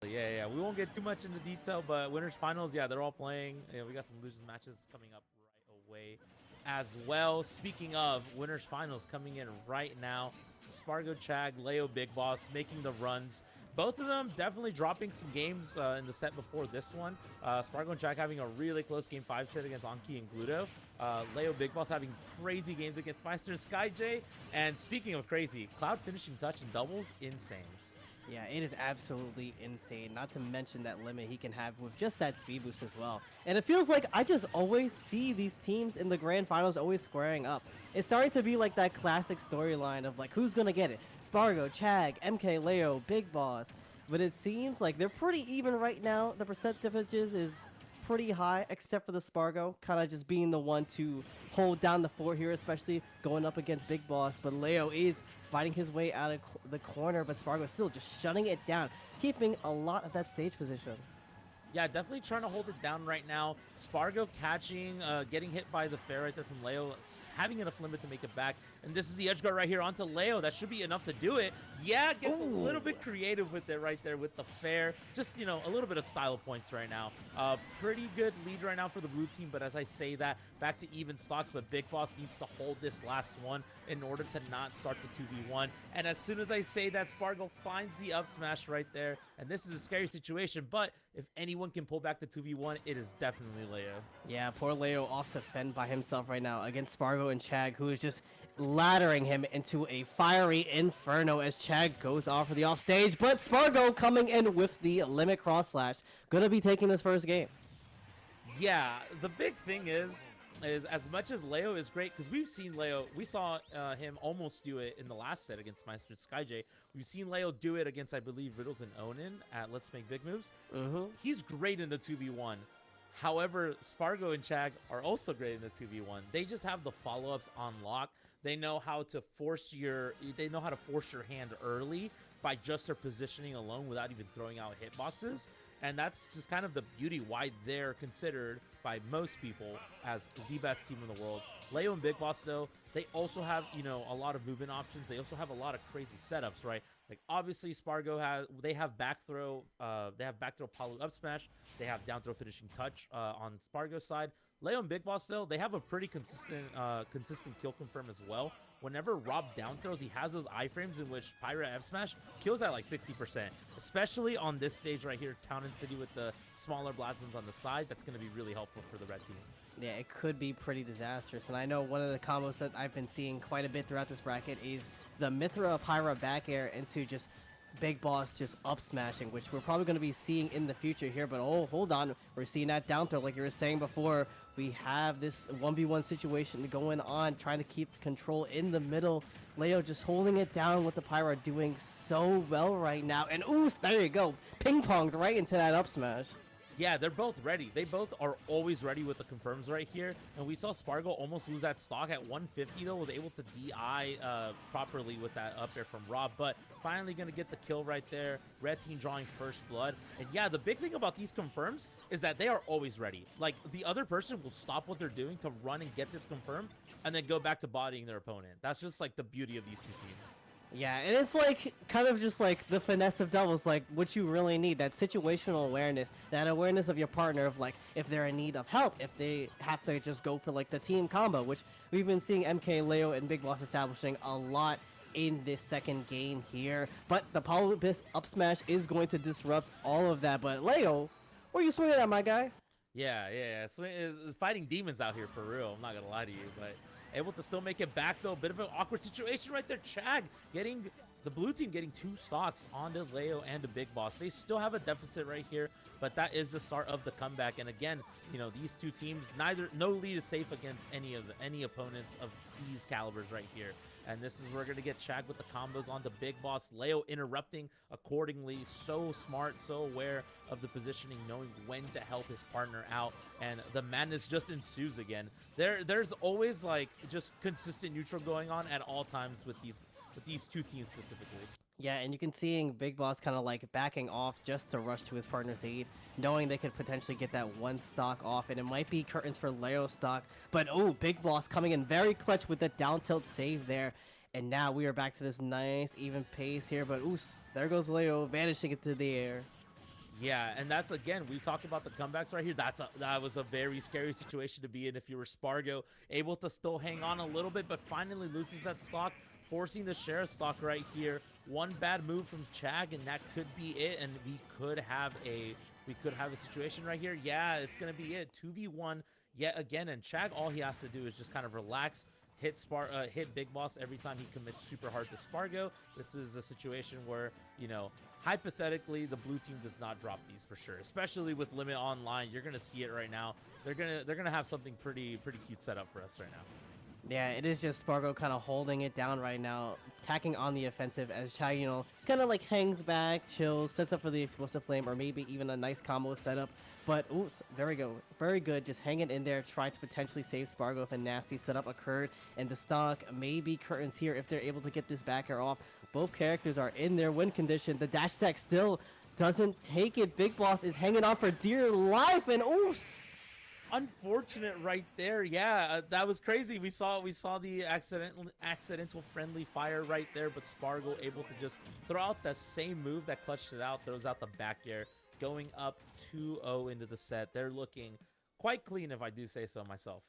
Yeah. We won't get too much into detail, but winners finals, yeah, they're all playing. Yeah, we got some losers matches coming up right away as well. Speaking of winners finals coming in right now, Spargo, Chag, Leo, Big Boss making the runs. Both of them definitely dropping some games in the set before this one. Spargo and Chag having a really close game 5 set against Anki and Gluto. Leo, Big Boss having crazy games against Meister and SkyJ. And speaking of crazy, Cloud finishing touch and doubles, insane. Yeah, it is absolutely insane. Not to mention that limit he can have with just that speed boost as well. And it feels like I just always see these teams in the grand finals always squaring up. It's starting to be like that classic storyline of like who's gonna get it? Spargo, Chag, MkLeo, Big Boss. But it seems like they're pretty even right now. The percent differences is pretty high, except for the Spargo, kind of just being the one to hold down the fort here, especially going up against Big Boss. But Leo is fighting his way out of the corner, but Spargo is still just shutting it down, keeping a lot of that stage position. Yeah, definitely trying to hold it down right now. Spargo catching, getting hit by the fair right there from Leo, having enough limit to make it back. And this is the edge guard right here onto Leo. That should be enough to do it. Yeah, gets a little bit creative with it right there with the fair. Just, a little bit of style points right now. Pretty good lead right now for the blue team, but as I say that, back to even stocks, but Big Boss needs to hold this last one in order to not start the 2v1. And as soon as I say that, Spargo finds the up smash right there. And this is a scary situation, but if anyone can pull back the 2v1, it is definitely Leo. Yeah, poor Leo off to fend by himself right now against Spargo and Chag, who is just laddering him into a fiery inferno as Chag goes off for the offstage. But Spargo coming in with the limit cross slash. Gonna be taking this first game. Yeah, the big thing is as much as Leo is great, because we've seen Leo, we saw him almost do it in the last set against Meister SkyJ. We've seen Leo do it against, I believe, Riddles and Onin at Let's Make Big Moves. He's great in the 2v1. However, Spargo and Chag are also great in the 2v1. They just have the follow-ups on lock. They know how to force your hand early by just their positioning alone without even throwing out hitboxes. And that's just kind of the beauty why they're considered by most people as the best team in the world. Leo and Big Boss, though, they also have, a lot of movement options. They also have a lot of crazy setups, right? Like, obviously, Spargo they have back throw Palu up smash. They have down throw finishing touch on Spargo's side. Leo and Big Boss, though, they have a pretty consistent kill confirm as well. Whenever Rob down throws, he has those iframes in which Pyra F Smash kills at like 60%. Especially on this stage right here, Town and City with the smaller blastons on the side. That's going to be really helpful for the red team. Yeah, it could be pretty disastrous. And I know one of the combos that I've been seeing quite a bit throughout this bracket is the Mithra Pyra back air into just Big Boss just up smashing, which we're probably going to be seeing in the future here. But oh, hold on. We're seeing that down throw like you were saying before. We have this 1v1 situation going on, trying to keep the control in the middle. Leo just holding it down with the Pyra, doing so well right now. And ooh, there you go. Ping-ponged right into that up smash. Yeah, they're both ready. They both are always ready with the confirms right here. And we saw Spargo almost lose that stock at 150, though. Was able to DI properly with that up there from Rob. But finally going to get the kill right there. Red team drawing first blood. And yeah, the big thing about these confirms is that they are always ready. Like, the other person will stop what they're doing to run and get this confirmed and then go back to bodying their opponent. That's just, like, the beauty of these two teams. Yeah, and it's like kind of just like the finesse of doubles, like what you really need, that situational awareness, that awareness of your partner of like if they're in need of help, if they have to just go for like the team combo, which we've been seeing MkLeo and Big Boss establishing a lot in this second game here. But the Power Abyss up smash is going to disrupt all of that. But Leo, where are you swinging at, my guy? Yeah. Fighting demons out here for real. I'm not gonna lie to you, but able to still make it back, though. A bit of an awkward situation right there. Chag getting the blue team getting 2 stocks onto Leo and the Big Boss. They still have a deficit right here, but that is the start of the comeback. And again, these two teams, no lead is safe against any opponents of these calibers right here. And this is where we're going to get Chag with the combos onto Big Boss. Leo interrupting accordingly. So smart, so aware of the positioning, knowing when to help his partner out. And the madness just ensues again. There's always like just consistent neutral going on at all times with these two teams specifically. Yeah, and you can see Big Boss kind of like backing off just to rush to his partner's aid, knowing they could potentially get that one stock off, and it might be curtains for Leo stock. But oh, Big Boss coming in very clutch with the down tilt save there. And now we are back to this nice even pace here, but oos, there goes Leo vanishing into the air. Yeah, and that's again, we talked about the comebacks right here. That was a very scary situation to be in if you were Spargo, able to still hang on a little bit, but finally loses that stock, forcing the share stock right here. One bad move from Chag, and that could be it. And we could have a situation right here. Yeah, it's gonna be it. 2v1 yet again, and Chag, all he has to do is just kind of relax. Hit Big Boss every time he commits super hard to Spargo. This is a situation where, you know, hypothetically, the blue team does not drop these for sure, especially with Limit Online. You're gonna see it right now. They're gonna have something pretty cute set up for us right now. Yeah, it is just Spargo kind of holding it down right now, attacking on the offensive as Chag, kind of like hangs back, chills, sets up for the explosive flame, or maybe even a nice combo setup. But, oops, very good, just hanging in there, trying to potentially save Spargo if a nasty setup occurred. And the stock, maybe curtains here if they're able to get this back air off. Both characters are in their win condition. The dash attack still doesn't take it. Big Boss is hanging on for dear life, and oops! Unfortunate right there. Yeah, that was crazy. We saw the accidental friendly fire right there, but Spargo able to just throw out the same move that clutched it out, throws out the back air, going up 2-0 into the set. They're looking quite clean, if I do say so myself.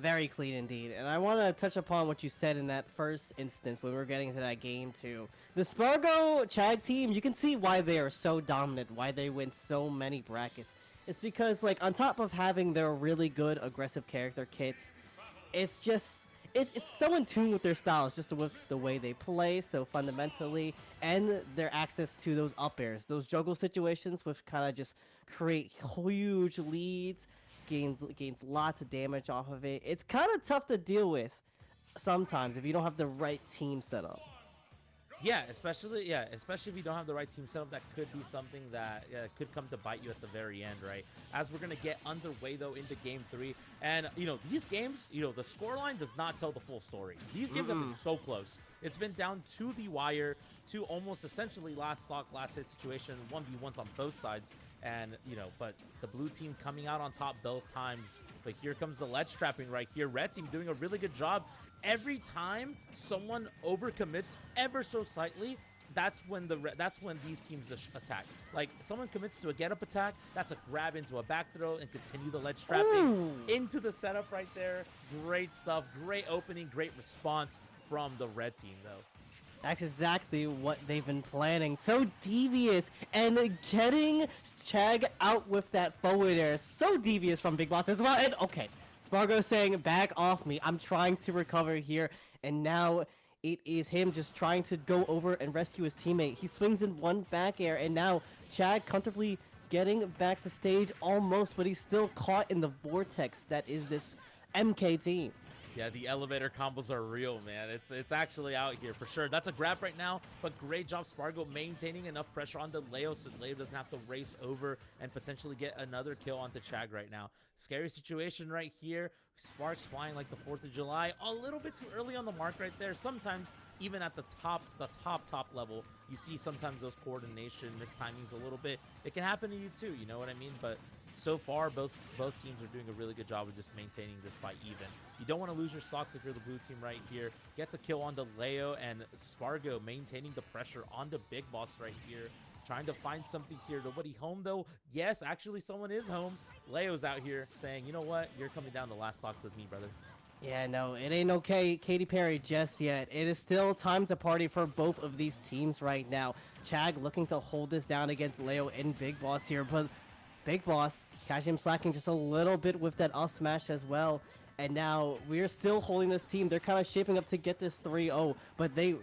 Very clean indeed. And I want to touch upon what you said in that first instance when we were getting into that game too. The Spargo Chag team, you can see why they are so dominant, why they win so many brackets. It's because, like, on top of having their really good aggressive character kits, it's just, it's so in tune with their styles, just with the way they play, so fundamentally, and their access to those up airs, those juggle situations, which kind of just create huge leads, gains lots of damage off of it. It's kind of tough to deal with sometimes if you don't have the right team set up. Yeah, especially if you don't have the right team setup, that could be something that could come to bite you at the very end, right? As we're gonna get underway though into Game 3, and these games, the scoreline does not tell the full story. These games have been so close. It's been down to the wire, to almost essentially last stock, last hit situation, 1v1s on both sides, and but the blue team coming out on top both times. But here comes the ledge trapping right here. Red team doing a really good job. Every time someone overcommits ever so slightly, that's when these teams attack. Like, someone commits to a get up attack, that's a grab into a back throw and continue the ledge trapping into the setup right there. Great stuff, great opening, great response from the red team though. That's exactly what they've been planning. So devious, and getting Chag out with that forward air, so devious from Big Boss as well. And okay, Spargo saying, back off me, I'm trying to recover here. And now it is him just trying to go over and rescue his teammate. He swings in one back air, and now Chag comfortably getting back to stage almost, but he's still caught in the vortex that is this MK team. Yeah, the elevator combos are real, man. It's actually out here for sure. That's a grab right now, but great job Spargo maintaining enough pressure onto Leo so Leo doesn't have to race over and potentially get another kill onto Chag right now. Scary situation right here. Sparks flying like the 4th of July. A little bit too early on the mark right there. Sometimes even at the top level, you see sometimes those coordination mistimings a little bit. It can happen to you too, you know what I mean? But so far, both teams are doing a really good job of just maintaining this fight even. You don't want to lose your stocks if you're the blue team right here. Gets a kill onto Leo, and Spargo maintaining the pressure onto Big Boss right here. Trying to find something here. Nobody home though. Yes, actually someone is home. Leo's out here saying, you know what? You're coming down the last stocks with me, brother. Yeah, no, it ain't okay, Katy Perry, just yet. It is still time to party for both of these teams right now. Chag looking to hold this down against Leo and Big Boss here, but Big Boss catching him slacking just a little bit with that up smash as well. And now we're still holding this team. They're kind of shaping up to get this 3-0, but the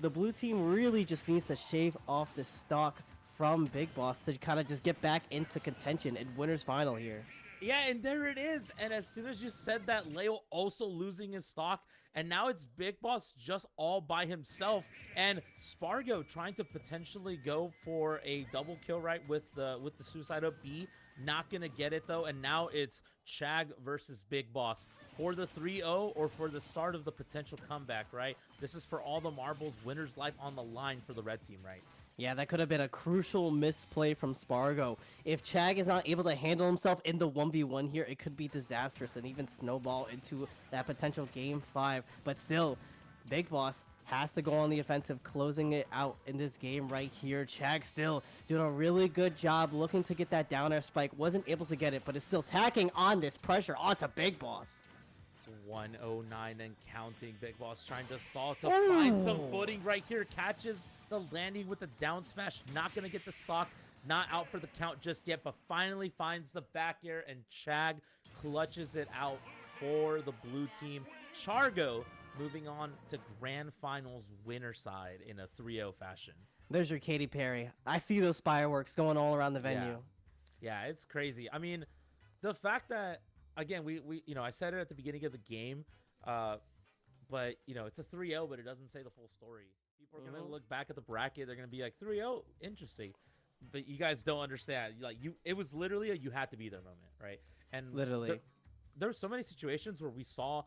blue team really just needs to shave off the stock from Big Boss to kind of just get back into contention in winner's final here. Yeah, and there it is. And as soon as you said that, Leo also losing his stock, and now it's Big Boss just all by himself, and Spargo trying to potentially go for a double kill right with the suicide up B. Not gonna get it though, and now it's Chag versus Big Boss for the 3-0 or for the start of the potential comeback, right? This is for all the marbles, winner's life on the line for the red team, right? Yeah, that could have been a crucial misplay from Spargo. If Chag is not able to handle himself in the 1v1 here, it could be disastrous and even snowball into that potential game 5. But still, Big Boss has to go on the offensive, closing it out in this game right here. Chag still doing a really good job looking to get that down air spike. Wasn't able to get it, but is still hacking on this pressure onto BigBoss. 109 and counting. BigBoss trying to stall to find some footing right here. Catches the landing with the down smash. Not going to get the stock. Not out for the count just yet, but finally finds the back air, and Chag clutches it out for the blue team. Spargo moving on to grand finals winner side in a 3-0 fashion. There's your Katy Perry. I see those fireworks going all around the venue. Yeah, it's crazy. I mean, the fact that, again, we you know, I said it at the beginning of the game, but, you know, it's a 3-0, but it doesn't say the full story. People are going to look back at the bracket. They're going to be like, 3-0, interesting. But you guys don't understand. Like, it was literally a you had to be there moment, right? And literally, there were so many situations where we saw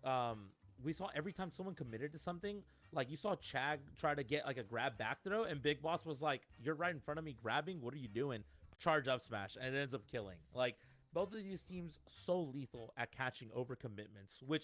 every time someone committed to something, like you saw Chag try to get like a grab back throw, and BigBoss was like, "You're right in front of me, grabbing. What are you doing?" Charge up smash, and it ends up killing. Like, both of these teams so lethal at catching over commitments, which